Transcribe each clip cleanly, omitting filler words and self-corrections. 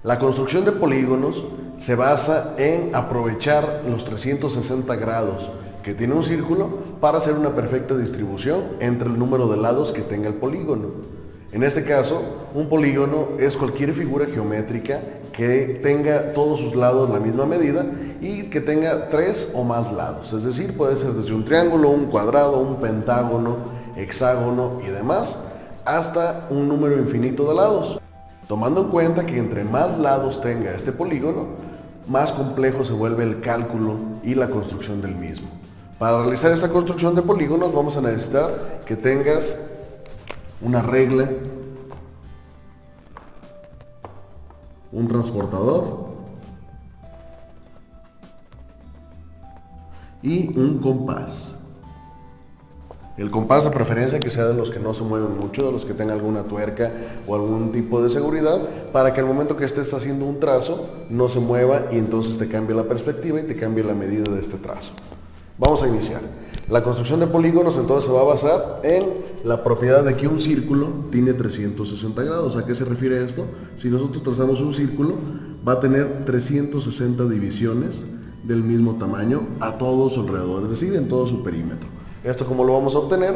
La construcción de polígonos se basa en aprovechar los 360 grados que tiene un círculo para hacer una perfecta distribución entre el número de lados que tenga el polígono. En este caso, un polígono es cualquier figura geométrica que tenga todos sus lados la misma medida y que tenga 3 o más lados. Es decir, puede ser desde un triángulo, un cuadrado, un pentágono, hexágono y demás, hasta un número infinito de lados. Tomando en cuenta que entre más lados tenga este polígono, más complejo se vuelve el cálculo y la construcción del mismo. Para realizar esta construcción de polígonos vamos a necesitar que tengas una regla, un transportador y un compás. El compás de preferencia que sea de los que no se mueven mucho, de los que tengan alguna tuerca o algún tipo de seguridad, para que al momento que estés haciendo un trazo no se mueva y entonces te cambie la perspectiva y te cambie la medida de este trazo. Vamos a iniciar. La construcción de polígonos entonces se va a basar en la propiedad de que un círculo tiene 360 grados. ¿A qué se refiere esto? Si nosotros trazamos un círculo, va a tener 360 divisiones del mismo tamaño a todo su alrededor, es decir, en todo su perímetro. ¿Esto cómo lo vamos a obtener?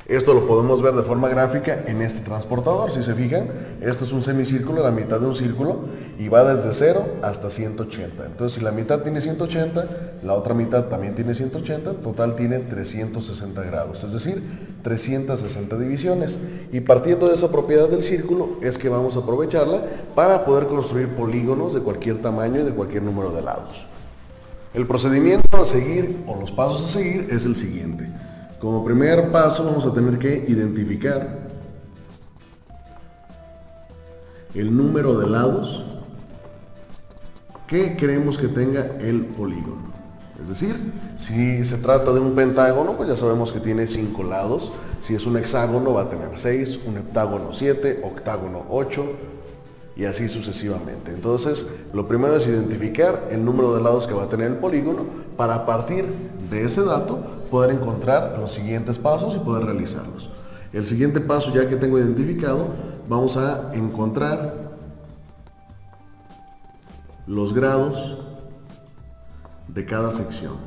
Esto lo podemos ver de forma gráfica en este transportador. Si se fijan, este es un semicírculo, la mitad de un círculo, y va desde 0 hasta 180. Entonces, si la mitad tiene 180, la otra mitad también tiene 180, en total tiene 360 grados, es decir, 360 divisiones. Y partiendo de esa propiedad del círculo, es que vamos a aprovecharla para poder construir polígonos de cualquier tamaño y de cualquier número de lados. El procedimiento a seguir, o los pasos a seguir, es el siguiente. Como primer paso vamos a tener que identificar el número de lados que queremos que tenga el polígono. Es decir, si se trata de un pentágono, pues ya sabemos que tiene 5 lados. Si es un hexágono va a tener 6, un heptágono 7, octágono 8 y así sucesivamente. Entonces, lo primero es identificar el número de lados que va a tener el polígono para a partir de ese dato poder encontrar los siguientes pasos y poder realizarlos. El siguiente paso, ya que tengo identificado, vamos a encontrar los grados de cada sección.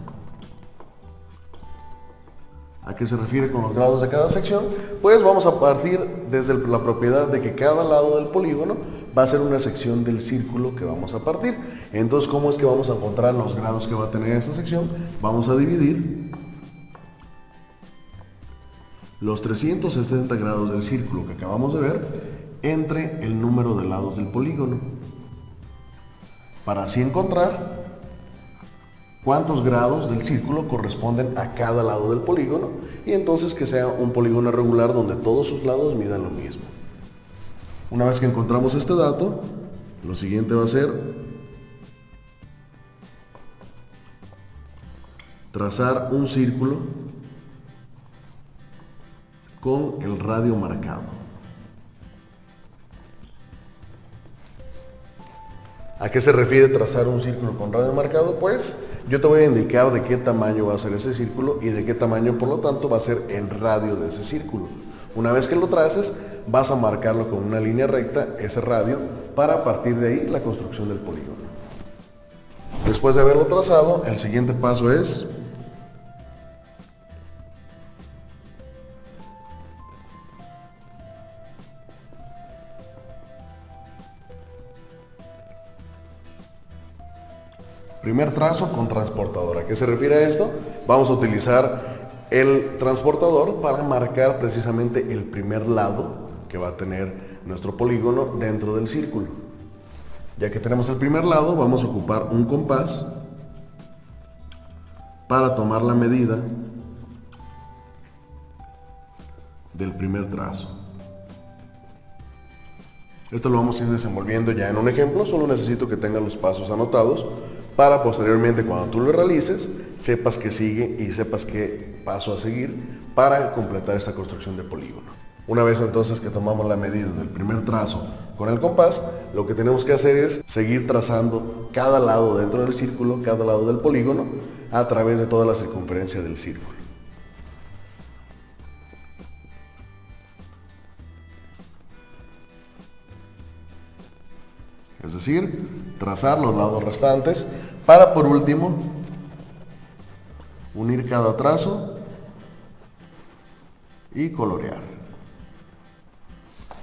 ¿A qué se refiere con los grados de cada sección? Pues vamos a partir desde la propiedad de que cada lado del polígono va a ser una sección del círculo que vamos a partir. Entonces, ¿cómo es que vamos a encontrar los grados que va a tener esta sección? Vamos a dividir los 360 grados del círculo que acabamos de ver entre el número de lados del polígono, para así encontrar cuántos grados del círculo corresponden a cada lado del polígono y entonces que sea un polígono regular donde todos sus lados midan lo mismo. Una vez que encontramos este dato, lo siguiente va a ser trazar un círculo con el radio marcado. ¿A qué se refiere trazar un círculo con radio marcado? Pues yo te voy a indicar de qué tamaño va a ser ese círculo y de qué tamaño, por lo tanto, va a ser el radio de ese círculo. Una vez que lo traces, vas a marcarlo con una línea recta, ese radio, para a partir de ahí la construcción del polígono. Después de haberlo trazado, el siguiente paso es primer trazo con transportador. ¿A qué se refiere a esto? Vamos a utilizar el transportador para marcar precisamente el primer lado que va a tener nuestro polígono dentro del círculo. Ya que tenemos el primer lado, vamos a ocupar un compás para tomar la medida del primer trazo. Esto lo vamos a ir desenvolviendo ya en un ejemplo, solo necesito que tengas los pasos anotados para posteriormente, cuando tú lo realices, sepas qué sigue y sepas qué paso a seguir para completar esta construcción de polígono. Una vez entonces que tomamos la medida del primer trazo con el compás, lo que tenemos que hacer es seguir trazando cada lado dentro del círculo, cada lado del polígono, a través de toda la circunferencia del círculo. Es decir, trazar los lados restantes para por último unir cada trazo y colorear.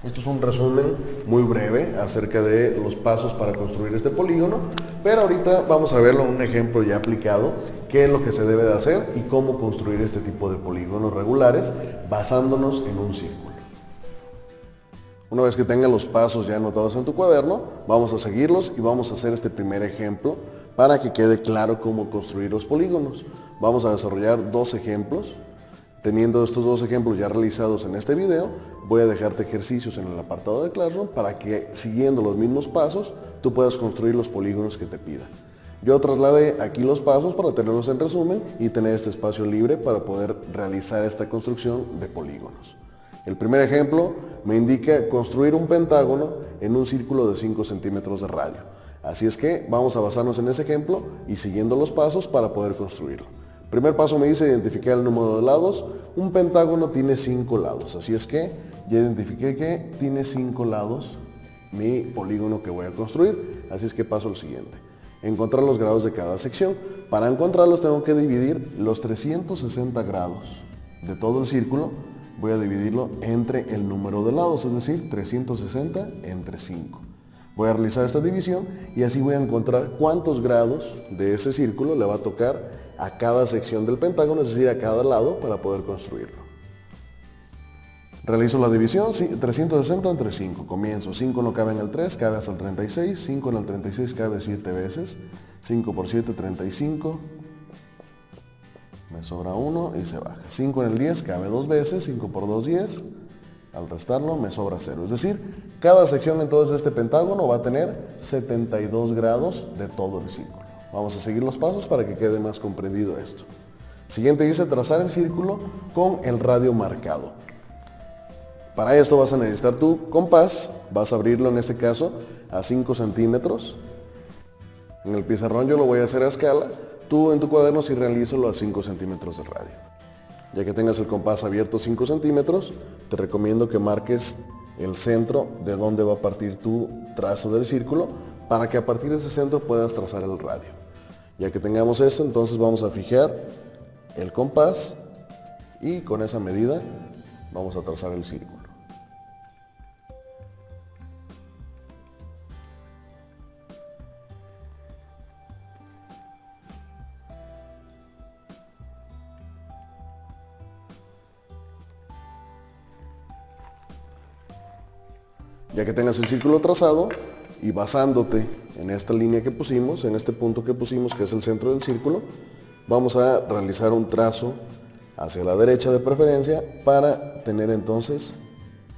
Esto es un resumen muy breve acerca de los pasos para construir este polígono, pero ahorita vamos a verlo en un ejemplo ya aplicado, qué es lo que se debe de hacer y cómo construir este tipo de polígonos regulares basándonos en un círculo. Una vez que tengas los pasos ya anotados en tu cuaderno, vamos a seguirlos y vamos a hacer este primer ejemplo para que quede claro cómo construir los polígonos. Vamos a desarrollar dos ejemplos. Teniendo estos dos ejemplos ya realizados en este video, voy a dejarte ejercicios en el apartado de Classroom para que, siguiendo los mismos pasos, tú puedas construir los polígonos que te pida. Yo trasladé aquí los pasos para tenerlos en resumen y tener este espacio libre para poder realizar esta construcción de polígonos. El primer ejemplo me indica construir un pentágono en un círculo de 5 centímetros de radio. Así es que vamos a basarnos en ese ejemplo y siguiendo los pasos para poder construirlo. Primer paso me dice identificar el número de lados. Un pentágono tiene 5 lados, así es que ya identifiqué que tiene 5 lados mi polígono que voy a construir, así es que paso al siguiente. Encontrar los grados de cada sección. Para encontrarlos tengo que dividir los 360 grados de todo el círculo, voy a dividirlo entre el número de lados, es decir, 360 entre 5. Voy a realizar esta división y así voy a encontrar cuántos grados de ese círculo le va a tocar a cada sección del pentágono, es decir, a cada lado para poder construirlo. Realizo la división, 360 entre 5. Comienzo, 5 no cabe en el 3, cabe hasta el 36. 5 en el 36 cabe 7 veces. 5 por 7, 35. Me sobra 1 y se baja. 5 en el 10 cabe 2 veces. 5 por 2, 10. Al restarlo me sobra 0. Es decir, cada sección entonces de este pentágono va a tener 72 grados de todo el círculo. Vamos a seguir los pasos para que quede más comprendido esto. Siguiente dice trazar el círculo con el radio marcado. Para esto vas a necesitar tu compás, vas a abrirlo en este caso a 5 centímetros. En el pizarrón yo lo voy a hacer a escala, tú en tu cuaderno sí realízalo a 5 centímetros de radio. Ya que tengas el compás abierto 5 centímetros, te recomiendo que marques el centro de donde va a partir tu trazo del círculo para que a partir de ese centro puedas trazar el radio. Ya que tengamos esto, entonces vamos a fijar el compás y con esa medida vamos a trazar el círculo. Ya que tengas el círculo trazado y basándote en esta línea que pusimos, en este punto que pusimos que es el centro del círculo, vamos a realizar un trazo hacia la derecha de preferencia para tener entonces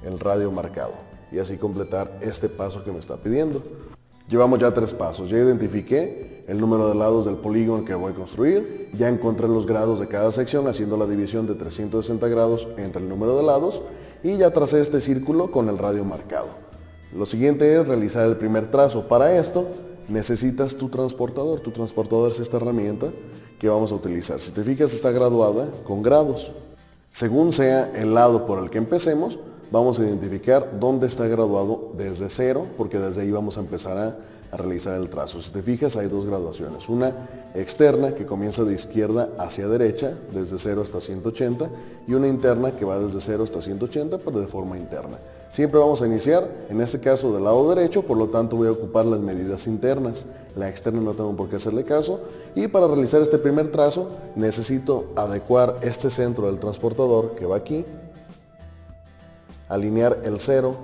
el radio marcado y así completar este paso que me está pidiendo. Llevamos ya 3 pasos, ya identifiqué el número de lados del polígono que voy a construir, ya encontré los grados de cada sección haciendo la división de 360 grados entre el número de lados y ya tracé este círculo con el radio marcado. Lo siguiente es realizar el primer trazo. Para esto necesitas tu transportador. Tu transportador es esta herramienta que vamos a utilizar. Si te fijas, está graduada con grados. Según sea el lado por el que empecemos, vamos a identificar dónde está graduado desde 0, porque desde ahí vamos a empezar a realizar el trazo. Si te fijas, hay 2 graduaciones. Una externa que comienza de izquierda hacia derecha, desde 0 hasta 180, y una interna que va desde 0 hasta 180, pero de forma interna. Siempre vamos a iniciar, en este caso, del lado derecho, por lo tanto voy a ocupar las medidas internas. La externa no tengo por qué hacerle caso. Y para realizar este primer trazo, necesito adecuar este centro del transportador que va aquí, alinear el 0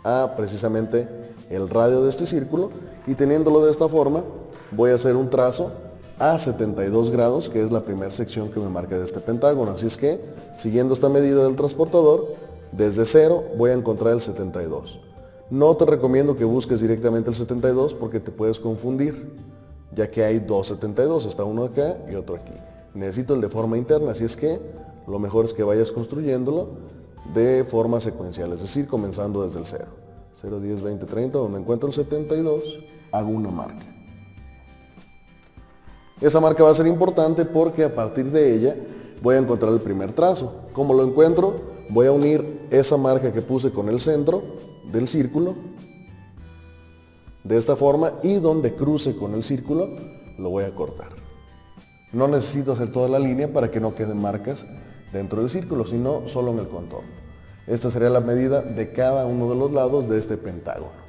a precisamente el radio de este círculo y teniéndolo de esta forma voy a hacer un trazo a 72 grados que es la primera sección que me marca de este pentágono. Así es que siguiendo esta medida del transportador desde 0 voy a encontrar el 72. No te recomiendo que busques directamente el 72 porque te puedes confundir ya que hay 2 72, está uno acá y otro aquí. Necesito el de forma interna, así es que lo mejor es que vayas construyéndolo de forma secuencial, es decir, comenzando desde el 0. 0, 10, 20, 30, donde encuentro el 72, hago una marca. Esa marca va a ser importante porque a partir de ella voy a encontrar el primer trazo. ¿Cómo lo encuentro? Voy a unir esa marca que puse con el centro del círculo. de esta forma, y donde cruce con el círculo lo voy a cortar. No necesito hacer toda la línea para que no queden marcas dentro del círculo, sino solo en el contorno. Esta sería la medida de cada uno de los lados de este pentágono.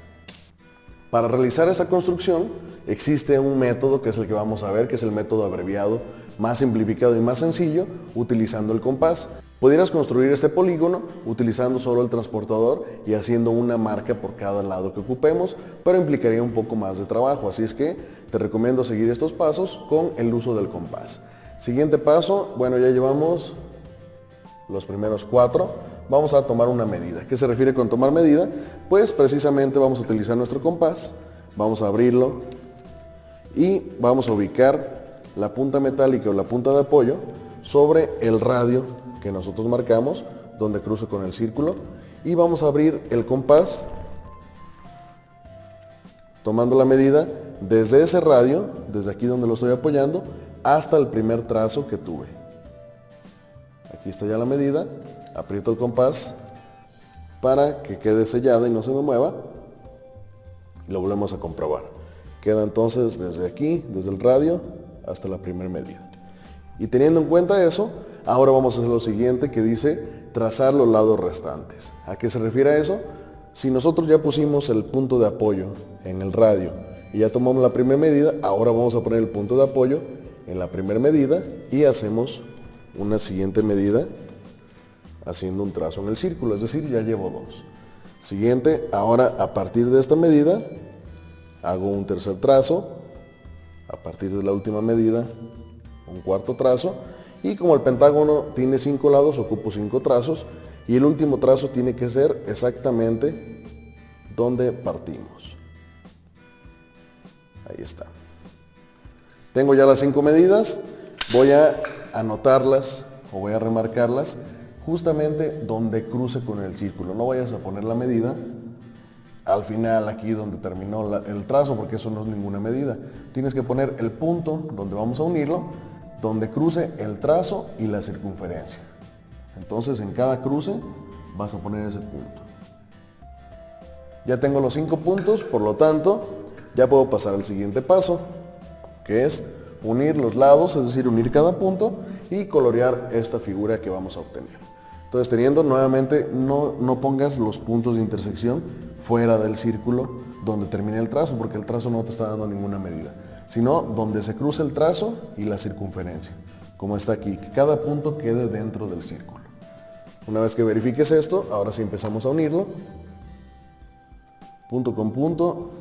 Para realizar esta construcción existe un método que es el que vamos a ver, que es el método abreviado, más simplificado y más sencillo, utilizando el compás. Pudieras construir este polígono utilizando solo el transportador y haciendo una marca por cada lado que ocupemos, pero implicaría un poco más de trabajo, así es que te recomiendo seguir estos pasos con el uso del compás. Siguiente paso, bueno, ya llevamos los primeros 4, vamos a tomar una medida. ¿Qué se refiere con tomar medida? Pues precisamente vamos a utilizar nuestro compás, vamos a abrirlo y vamos a ubicar la punta metálica o la punta de apoyo sobre el radio que nosotros marcamos, donde cruce con el círculo, y vamos a abrir el compás tomando la medida desde ese radio, desde aquí donde lo estoy apoyando, hasta el primer trazo que tuve. Aquí está ya la medida, aprieto el compás para que quede sellada y no se me mueva, y lo volvemos a comprobar. Queda entonces desde aquí, desde el radio, hasta la primera medida. Y teniendo en cuenta eso, ahora vamos a hacer lo siguiente, que dice trazar los lados restantes. ¿A qué se refiere a eso? Si nosotros ya pusimos el punto de apoyo en el radio y ya tomamos la primera medida, ahora vamos a poner el punto de apoyo en la primera medida y hacemos una siguiente medida haciendo un trazo en el círculo, es decir, ya llevo 2. Siguiente, ahora a partir de esta medida hago un tercer trazo, a partir de la última medida un cuarto trazo, y como el pentágono tiene 5 lados, ocupo 5 trazos, y el último trazo tiene que ser exactamente donde partimos. Ahí está. Tengo ya las 5 medidas, voy a anotarlas o voy a remarcarlas justamente donde cruce con el círculo. No vayas a poner la medida al final, aquí donde terminó el trazo, porque eso no es ninguna medida. Tienes que poner el punto donde vamos a unirlo, donde cruce el trazo y la circunferencia. Entonces en cada cruce vas a poner ese punto. Ya tengo los 5 puntos, por lo tanto ya puedo pasar al siguiente paso, que es unir los lados, es decir, unir cada punto y colorear esta figura que vamos a obtener. Entonces, teniendo nuevamente, no pongas los puntos de intersección fuera del círculo donde termine el trazo, porque el trazo no te está dando ninguna medida, sino donde se cruce el trazo y la circunferencia, como está aquí, que cada punto quede dentro del círculo. Una vez que verifiques esto, ahora sí empezamos a unirlo, punto con punto.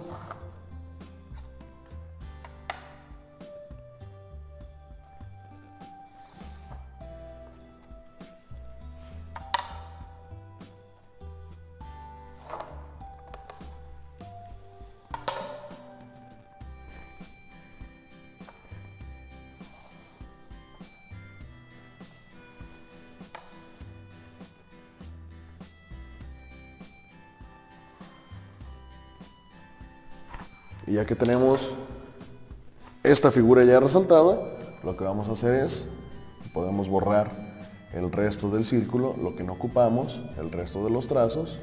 Y ya que tenemos esta figura ya resaltada, lo que vamos a hacer es, podemos borrar el resto del círculo, lo que no ocupamos, el resto de los trazos.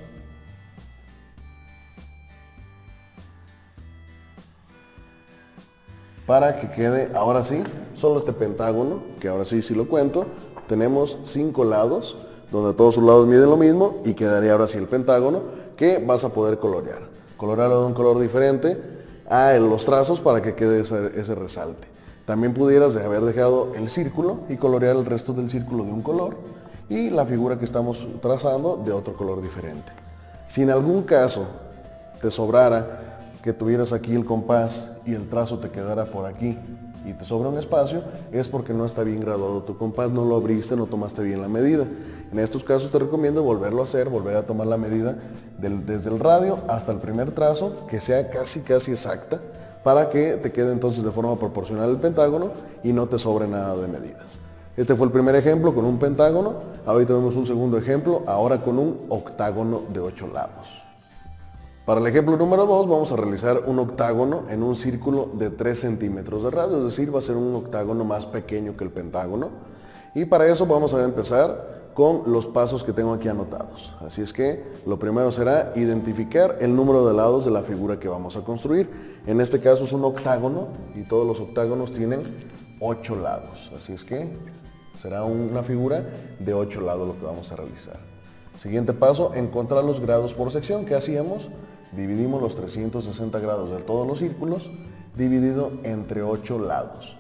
Para que quede, ahora sí, solo este pentágono, que ahora sí lo cuento. Tenemos 5 lados, donde todos sus lados miden lo mismo, y quedaría ahora sí el pentágono, que vas a poder colorear. Colorearlo de un color diferente a los trazos para que quede ese resalte. También pudieras haber dejado el círculo y colorear el resto del círculo de un color y la figura que estamos trazando de otro color diferente. Si en algún caso te sobrara que tuvieras aquí el compás y el trazo te quedara por aquí y te sobra un espacio, es porque no está bien graduado tu compás, no lo abriste, no tomaste bien la medida. En estos casos te recomiendo volverlo a hacer, volver a tomar la medida desde el radio hasta el primer trazo, que sea casi exacta, para que te quede entonces de forma proporcional el pentágono y no te sobre nada de medidas. Este fue el primer ejemplo con un pentágono, ahorita vemos un segundo ejemplo, ahora con un octágono de 8 lados. Para el ejemplo número 2 vamos a realizar un octágono en un círculo de 3 centímetros de radio, es decir, va a ser un octágono más pequeño que el pentágono. Y para eso vamos a empezar con los pasos que tengo aquí anotados. Así es que lo primero será identificar el número de lados de la figura que vamos a construir. En este caso es un octágono y todos los octágonos tienen 8 lados. Así es que será una figura de 8 lados lo que vamos a realizar. Siguiente paso, encontrar los grados por sección. ¿Qué hacíamos? Dividimos los 360 grados de todos los círculos dividido entre 8 lados.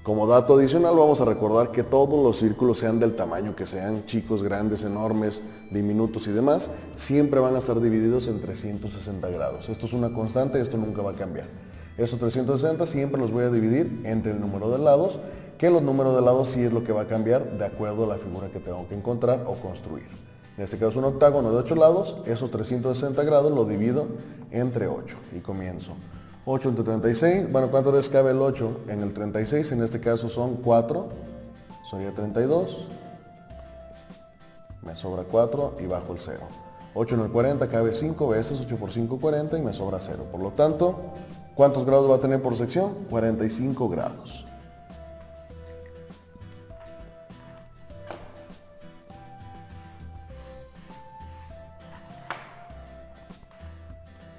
Como dato adicional vamos a recordar que todos los círculos, sean del tamaño que sean, chicos, grandes, enormes, diminutos y demás, siempre van a estar divididos en 360 grados. Esto es una constante, esto nunca va a cambiar. Estos 360 siempre los voy a dividir entre el número de lados, que los números de lados sí es lo que va a cambiar de acuerdo a la figura que tengo que encontrar o construir. En este caso es un octágono de 8 lados, esos 360 grados lo divido entre 8 y comienzo. 8 entre 36, bueno, ¿cuántas veces cabe el 8 en el 36? En este caso son 4, sería 32, me sobra 4 y bajo el 0. 8 en el 40 cabe 5 veces, 8 por 5, 40 y me sobra 0. Por lo tanto, ¿cuántos grados va a tener por sección? 45 grados.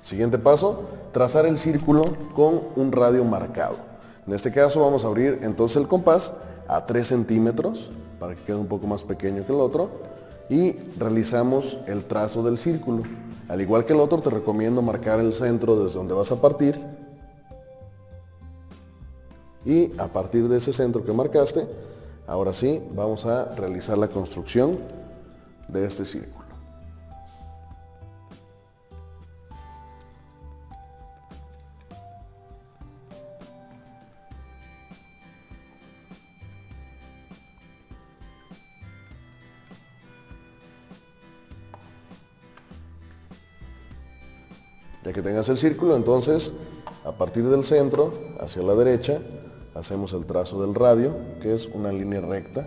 Siguiente paso, trazar el círculo con un radio marcado. En este caso vamos a abrir entonces el compás a 3 centímetros para que quede un poco más pequeño que el otro y realizamos el trazo del círculo. Al igual que el otro, te recomiendo marcar el centro desde donde vas a partir y a partir de ese centro que marcaste, ahora sí vamos a realizar la construcción de este círculo. Ya que tengas el círculo, entonces, a partir del centro, hacia la derecha, hacemos el trazo del radio, que es una línea recta,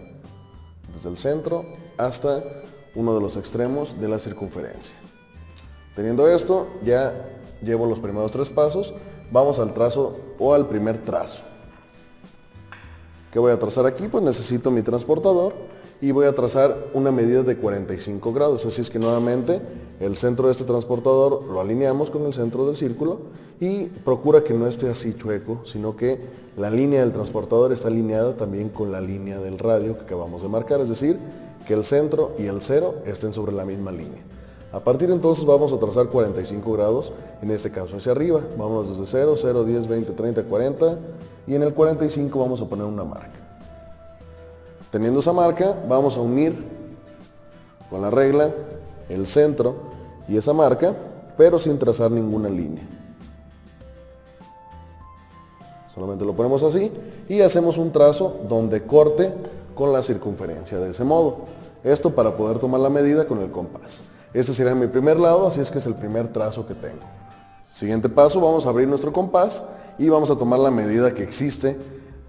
desde el centro hasta uno de los extremos de la circunferencia. Teniendo esto, ya llevo los primeros 3 pasos, vamos al trazo o al primer trazo. ¿Qué voy a trazar aquí? Pues necesito mi transportador y voy a trazar una medida de 45 grados, así es que nuevamente el centro de este transportador lo alineamos con el centro del círculo y procura que no esté así chueco, sino que la línea del transportador está alineada también con la línea del radio que acabamos de marcar, es decir, que el centro y el 0 estén sobre la misma línea. A partir de entonces vamos a trazar 45 grados, en este caso hacia arriba, vámonos desde 0, 0, 10, 20, 30, 40 y en el 45 vamos a poner una marca. Teniendo esa marca, vamos a unir con la regla el centro y esa marca, pero sin trazar ninguna línea. Solamente lo ponemos así y hacemos un trazo donde corte con la circunferencia de ese modo. Esto para poder tomar la medida con el compás. Este será mi primer lado, así es que es el primer trazo que tengo. Siguiente paso, vamos a abrir nuestro compás y vamos a tomar la medida que existe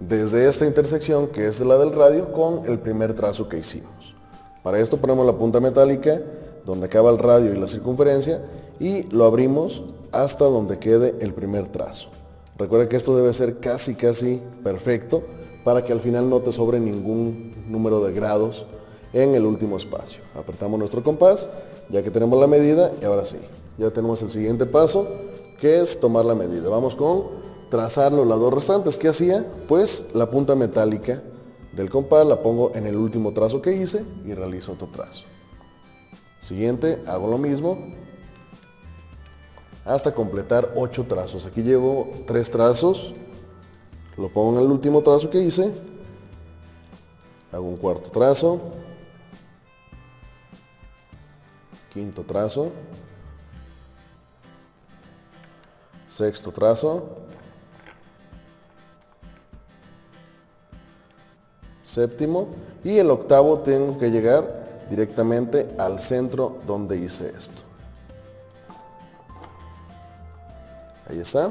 desde esta intersección, que es la del radio, con el primer trazo que hicimos. Para esto ponemos la punta metálica donde acaba el radio y la circunferencia y lo abrimos hasta donde quede el primer trazo. Recuerda que esto debe ser casi perfecto para que al final no te sobre ningún número de grados en el último espacio. Apretamos nuestro compás, ya que tenemos la medida, y ahora sí, ya tenemos el siguiente paso, que es tomar la medida. Vamos con trazar los lados restantes. ¿Qué hacía? Pues la punta metálica del compás la pongo en el último trazo que hice y realizo otro trazo. Siguiente, hago lo mismo hasta completar 8 trazos. Aquí llevo 3 trazos, lo pongo en el último trazo que hice, hago un cuarto trazo, quinto trazo, sexto trazo, séptimo y el octavo tengo que llegar directamente al centro donde hice esto. Ahí está.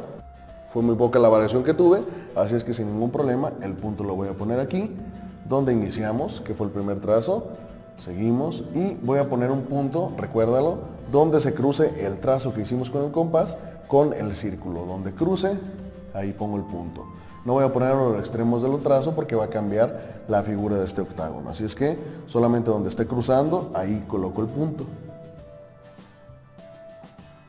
Fue muy poca la variación que tuve, así es que sin ningún problema el punto lo voy a poner aquí, donde iniciamos, que fue el primer trazo. Seguimos y voy a poner un punto, recuérdalo, donde se cruce el trazo que hicimos con el compás con el círculo. Donde cruce, ahí pongo el punto. No voy a poner los extremos del trazo porque va a cambiar la figura de este octágono. Así es que solamente donde esté cruzando, ahí coloco el punto.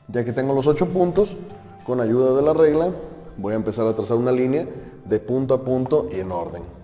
Ya que tengo los 8 puntos, con ayuda de la regla, voy a empezar a trazar una línea de punto a punto y en orden.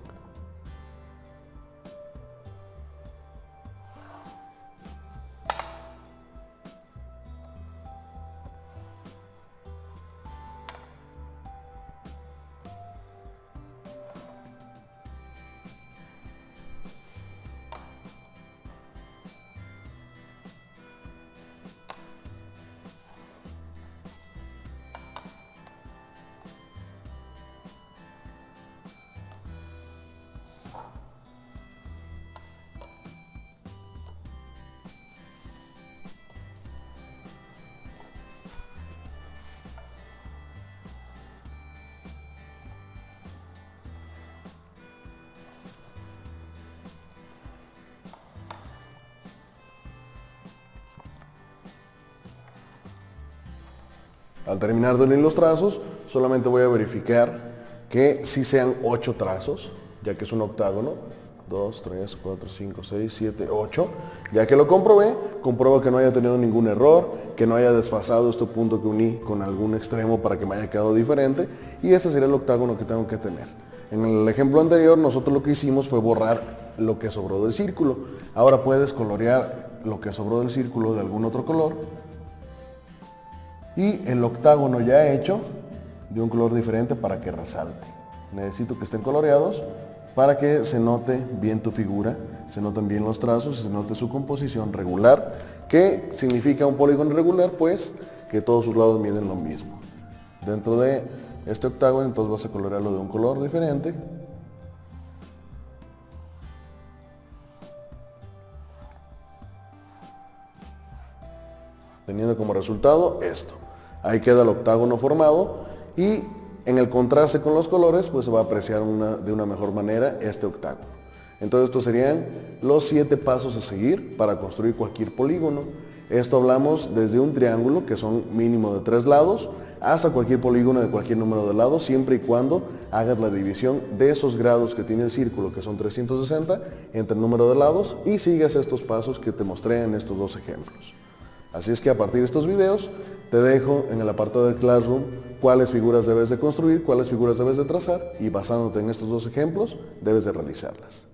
Al terminar de unir los trazos, solamente voy a verificar que sí sean 8 trazos, ya que es un octágono. 2, 3, 4, 5, 6, 7, 8. Ya que lo comprobé, compruebo que no haya tenido ningún error, que no haya desfasado este punto que uní con algún extremo para que me haya quedado diferente. Y este sería el octágono que tengo que tener. En el ejemplo anterior, nosotros lo que hicimos fue borrar lo que sobró del círculo. Ahora puedes colorear lo que sobró del círculo de algún otro color. Y el octágono ya hecho de un color diferente para que resalte. Necesito que estén coloreados para que se note bien tu figura, se noten bien los trazos y se note su composición regular. ¿Qué significa un polígono regular? Pues que todos sus lados miden lo mismo. Dentro de este octágono entonces vas a colorearlo de un color diferente. Teniendo como resultado esto. Ahí queda el octágono formado y en el contraste con los colores pues se va a apreciar de una mejor manera este octágono. Entonces estos serían los 7 pasos a seguir para construir cualquier polígono. Esto hablamos desde un triángulo que son mínimo de 3 lados hasta cualquier polígono de cualquier número de lados, siempre y cuando hagas la división de esos grados que tiene el círculo, que son 360, entre el número de lados y sigas estos pasos que te mostré en estos 2 ejemplos. Así es que a partir de estos videos te dejo en el apartado de Classroom cuáles figuras debes de construir, cuáles figuras debes de trazar y basándote en estos 2 ejemplos debes de realizarlas.